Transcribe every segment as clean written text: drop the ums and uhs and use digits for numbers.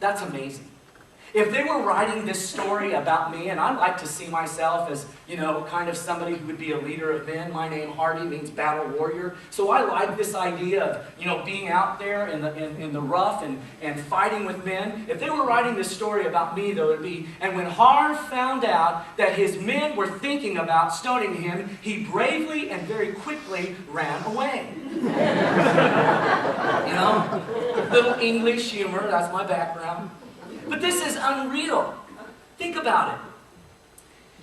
That's amazing. If they were writing this story about me, and I like to see myself as, kind of somebody who would be a leader of men. My name, Hardy, means battle warrior. So I like this idea of, being out there in the rough and fighting with men. If they were writing this story about me, though, it would be, and when Har found out that his men were thinking about stoning him, he bravely and very quickly ran away. Little English humor, that's my background. But this is unreal. Think about it.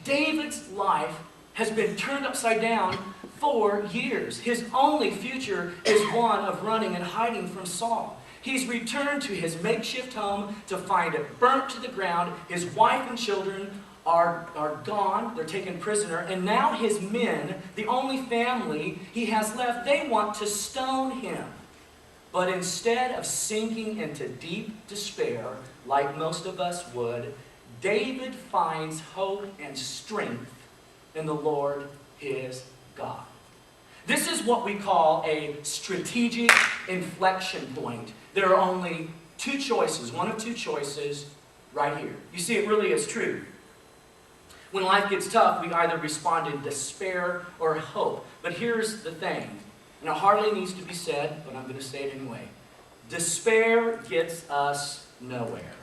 David's life has been turned upside down for years. His only future is one of running and hiding from Saul. He's returned to his makeshift home to find it burnt to the ground. His wife and children are gone. They're taken prisoner. And now his men, the only family he has left, they want to stone him. But instead of sinking into deep despair, like most of us would, David finds hope and strength in the Lord his God. This is what we call a strategic inflection point. There are only two choices, one of two choices right here. You see, it really is true. When life gets tough, we either respond in despair or hope. But here's the thing. And it hardly needs to be said, but I'm going to say it anyway. Despair gets us nowhere.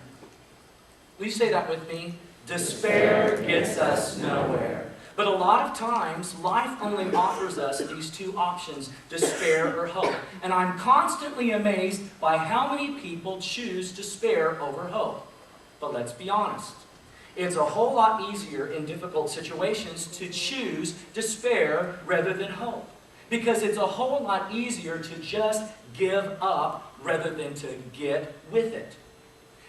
Will you say that with me? Despair gets us nowhere. But a lot of times, life only offers us these two options, despair or hope. And I'm constantly amazed by how many people choose despair over hope. But let's be honest. It's a whole lot easier in difficult situations to choose despair rather than hope. Because it's a whole lot easier to just give up rather than to get with it.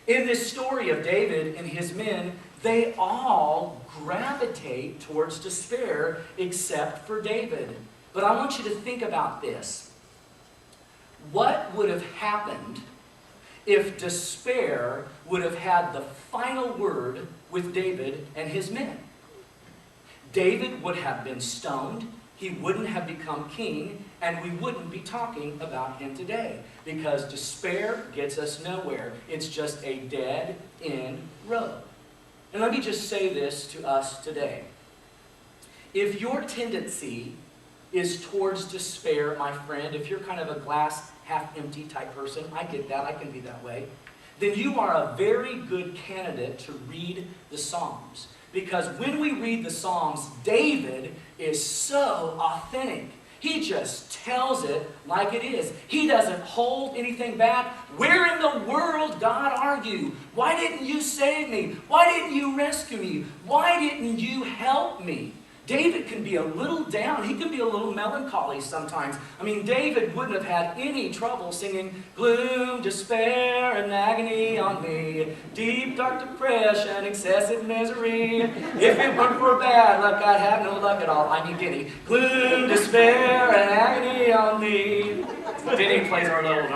In this story of David and his men, they all gravitate towards despair except for David. But I want you to think about this. What would have happened if despair would have had the final word with David and his men? David would have been stoned. He wouldn't have become king, and we wouldn't be talking about him today. Because despair gets us nowhere. It's just a dead-end road. And let me just say this to us today. If your tendency is towards despair, my friend, if you're kind of a glass half-empty type person, I get that, I can be that way, then you are a very good candidate to read the Psalms. Because when we read the Psalms, David is so authentic. He just tells it like it is. He doesn't hold anything back. Where in the world, God, are you? Why didn't you save me? Why didn't you rescue me? Why didn't you help me? David can be a little down. He can be a little melancholy sometimes. I mean, David wouldn't have had any trouble singing gloom, despair, and agony on me. Deep, dark depression, excessive misery. If it weren't for bad luck, I'd have no luck at all. I need Denny. Gloom, despair, and agony on me. Denny plays our little...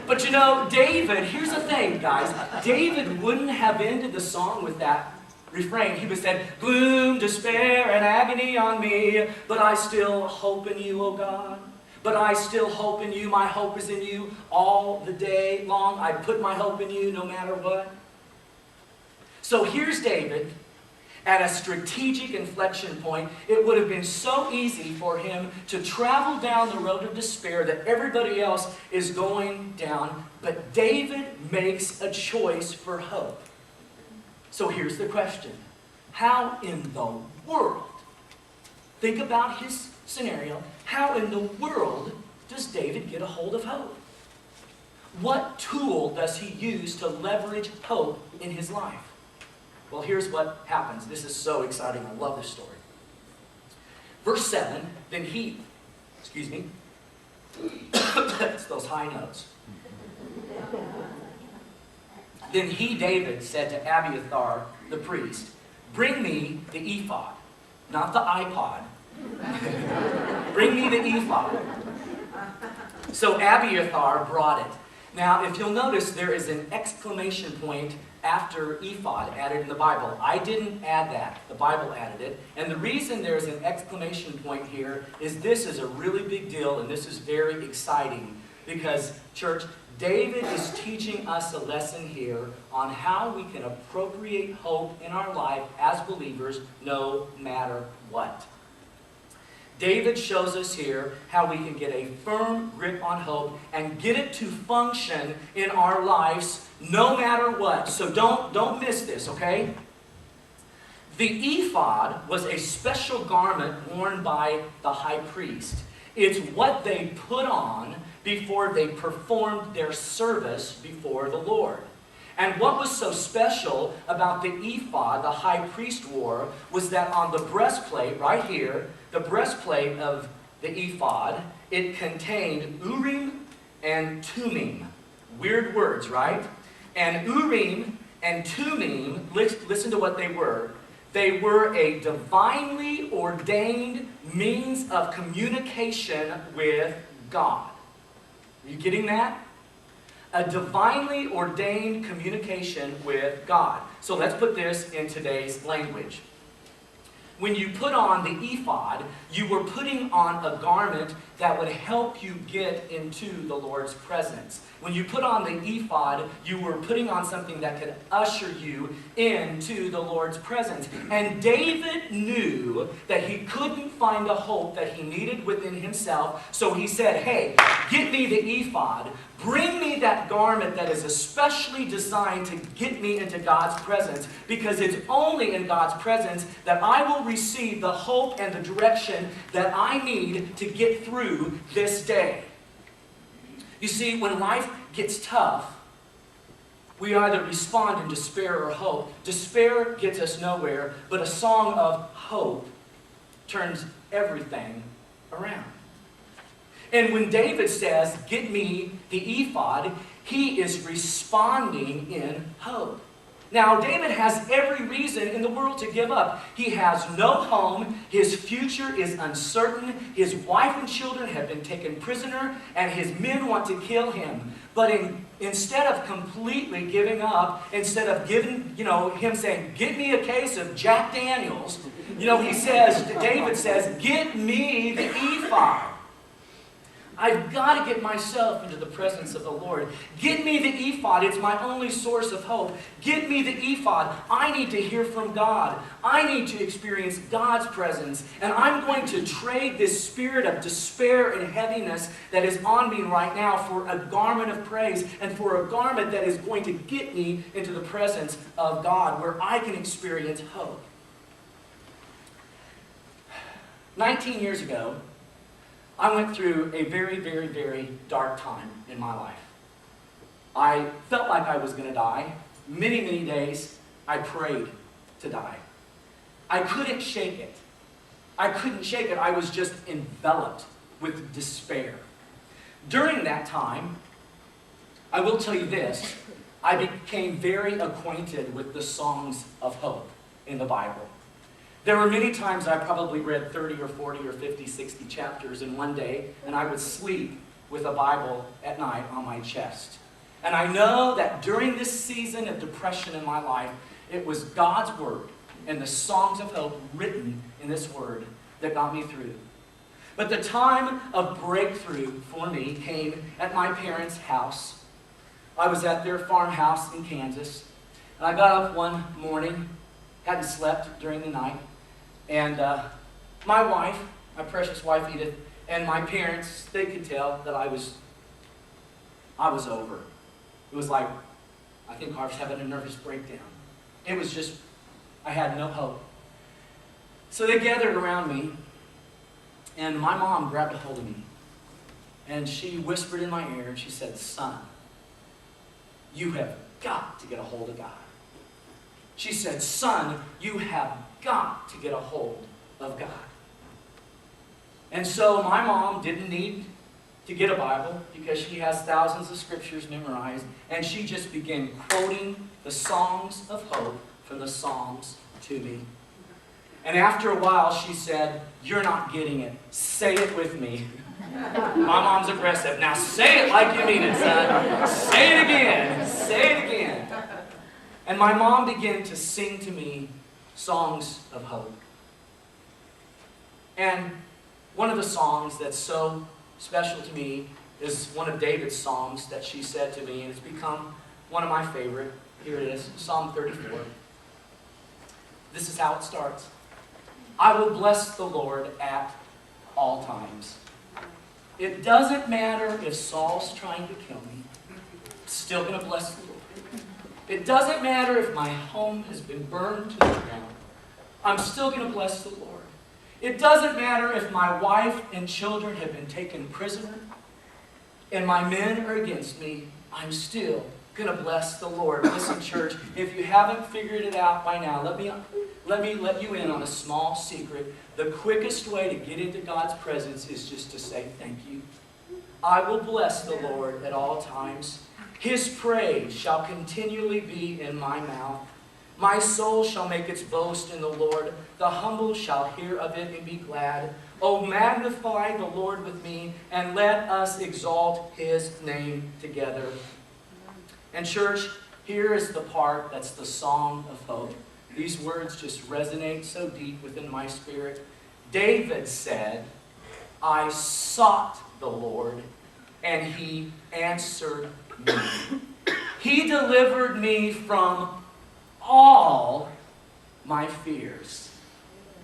But you know, David, here's the thing, guys. David wouldn't have ended the song with that refrain. He would have said, gloom, despair, and agony on me, but I still hope in you, O God. But I still hope in you. My hope is in you all the day long. I put my hope in you no matter what. So here's David at a strategic inflection point. It would have been so easy for him to travel down the road of despair that everybody else is going down. But David makes a choice for hope. So here's the question. How in the world, think about his scenario, how in the world does David get a hold of hope? What tool does he use to leverage hope in his life? Well, here's what happens. This is so exciting. I love this story. Verse 7, then he, it's those high notes. Then he, David, said to Abiathar, the priest, bring me the ephod, not the iPod. Bring me the ephod. So Abiathar brought it. Now, if you'll notice, there is an exclamation point after ephod added in the Bible. I didn't add that. The Bible added it. And the reason there's an exclamation point here is this is a really big deal, and this is very exciting. Because, church, David is teaching us a lesson here on how we can appropriate hope in our life as believers no matter what. David shows us here how we can get a firm grip on hope and get it to function in our lives no matter what. So don't miss this, okay? The ephod was a special garment worn by the high priest. It's what they put on before they performed their service before the Lord. And what was so special about the ephod the high priest wore was that on the breastplate, right here, the breastplate of the ephod, it contained Urim and Thummim. Weird words, right? And Urim and Thummim, listen to what they were. They were a divinely ordained means of communication with God. Are you getting that? A divinely ordained communication with God. So let's put this in today's language. When you put on the ephod, you were putting on a garment that would help you get into the Lord's presence. When you put on the ephod, you were putting on something that could usher you into the Lord's presence. And David knew that he couldn't find the hope that he needed within himself, so he said, hey, get me the ephod. Bring me that garment that is especially designed to get me into God's presence, because it's only in God's presence that I will receive the hope and the direction that I need to get through this day. You see, when life gets tough, we either respond in despair or hope. Despair gets us nowhere, but a song of hope turns everything around. And when David says, get me the ephod, he is responding in hope. Now, David has every reason in the world to give up. He has no home. His future is uncertain. His wife and children have been taken prisoner, and his men want to kill him. But instead of completely giving up, instead of him saying, get me a case of Jack Daniels, David says, get me the ephod. I've got to get myself into the presence of the Lord. Get me the ephod. It's my only source of hope. Get me the ephod. I need to hear from God. I need to experience God's presence. And I'm going to trade this spirit of despair and heaviness that is on me right now for a garment of praise and for a garment that is going to get me into the presence of God where I can experience hope. 19 years ago, I went through a very, very, very dark time in my life. I felt like I was going to die. Many, many days, I prayed to die. I couldn't shake it. I couldn't shake it. I was just enveloped with despair. During that time, I will tell you this, I became very acquainted with the songs of hope in the Bible. There were many times I probably read 30 or 40 or 50, 60 chapters in one day, and I would sleep with a Bible at night on my chest. And I know that during this season of depression in my life, it was God's Word and the songs of hope written in this Word that got me through. But the time of breakthrough for me came at my parents' house. I was at their farmhouse in Kansas, and I got up one morning, hadn't slept during the night, and my wife, my precious wife Edith, and my parents, they could tell that I was over. It was like, I think I was having a nervous breakdown. It was just, I had no hope. So they gathered around me, and my mom grabbed a hold of me, and she whispered in my ear, and she said, son, you have got to get a hold of God. She said, son, you have got to get a hold of God. And so my mom didn't need to get a Bible because she has thousands of scriptures memorized, and she just began quoting the songs of hope from the Psalms to me. And after a while, she said, you're not getting it. Say it with me. My mom's aggressive. Now say it like you mean it, son. Say it again. Say it again. And my mom began to sing to me songs of hope. And one of the songs that's so special to me is one of David's psalms that she said to me, and it's become one of my favorite. Here it is, Psalm 34. This is how it starts. I will bless the Lord at all times. It doesn't matter if Saul's trying to kill me. I'm still going to bless the Lord. It doesn't matter if my home has been burned to the ground. I'm still going to bless the Lord. It doesn't matter if my wife and children have been taken prisoner and my men are against me. I'm still going to bless the Lord. Listen, church, if you haven't figured it out by now, let me let you in on a small secret. The quickest way to get into God's presence is just to say thank you. I will bless the Lord at all times. His praise shall continually be in my mouth. My soul shall make its boast in the Lord. The humble shall hear of it and be glad. Oh, magnify the Lord with me, and let us exalt His name together. And church, here is the part that's the song of hope. These words just resonate so deep within my spirit. David said, I sought the Lord, and He answered me. He delivered me from all my fears.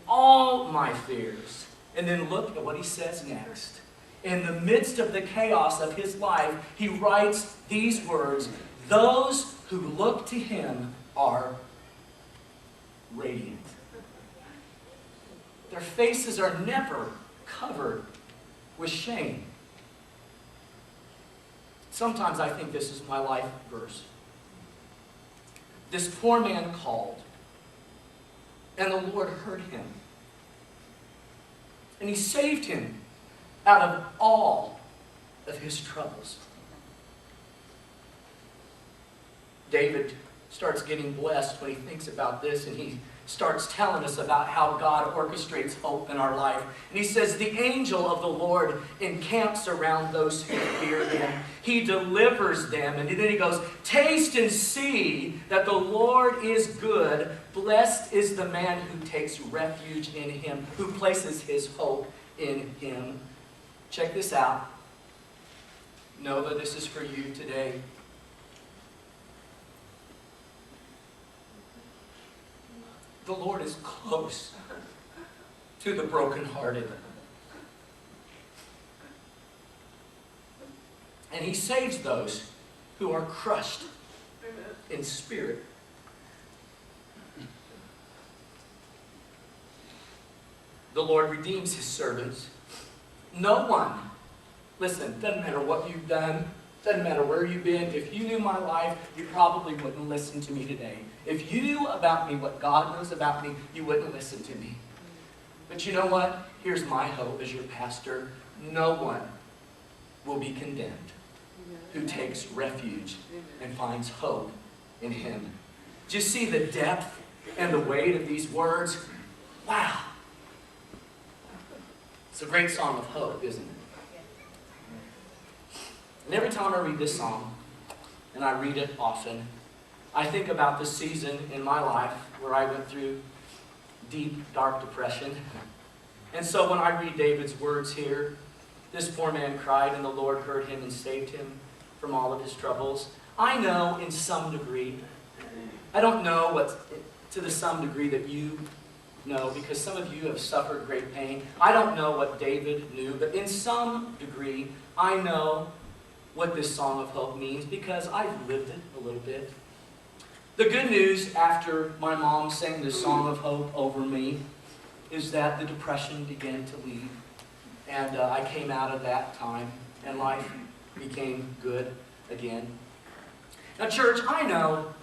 All my fears. And then look at what he says next. In the midst of the chaos of his life, he writes these words, those who look to Him are radiant. Their faces are never covered with shame. Sometimes I think this is my life verse. This poor man called, and the Lord heard him. And He saved him out of all of his troubles. David starts getting blessed when he thinks about this, and he starts telling us about how God orchestrates hope in our life. And he says, the angel of the Lord encamps around those who fear Him. He delivers them. And then he goes, taste and see that the Lord is good. Blessed is the man who takes refuge in Him, who places his hope in Him. Check this out. Nova, this is for you today. The Lord is close to the brokenhearted. And He saves those who are crushed in spirit. The Lord redeems His servants. No one, listen, doesn't matter what you've done, doesn't matter where you've been. If you knew my life, you probably wouldn't listen to me today. If you knew about me what God knows about me, you wouldn't listen to me. But you know what? Here's my hope as your pastor. No one will be condemned who takes refuge and finds hope in Him. Do you see the depth and the weight of these words? Wow. It's a great song of hope, isn't it? And every time I read this song, and I read it often, I think about the season in my life where I went through deep, dark depression. And so when I read David's words here, this poor man cried and the Lord heard him and saved him from all of his troubles. I know in some degree, I don't know what to the some degree that you know, because some of you have suffered great pain. I don't know what David knew, but in some degree, I know what this song of hope means because I've lived it a little bit. The good news after my mom sang this song of hope over me is that the depression began to leave. And I came out of that time and life became good again. Now church, I know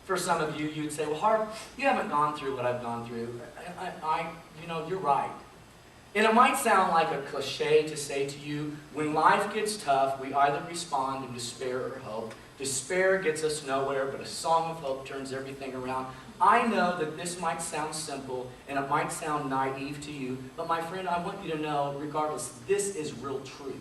for some of you, you'd say, well Harp, you haven't gone through what I've gone through. You know, you're right. And it might sound like a cliche to say to you, when life gets tough, we either respond in despair or hope. Despair gets us nowhere, but a song of hope turns everything around. I know that this might sound simple, and it might sound naive to you, but my friend, I want you to know, regardless, this is real truth.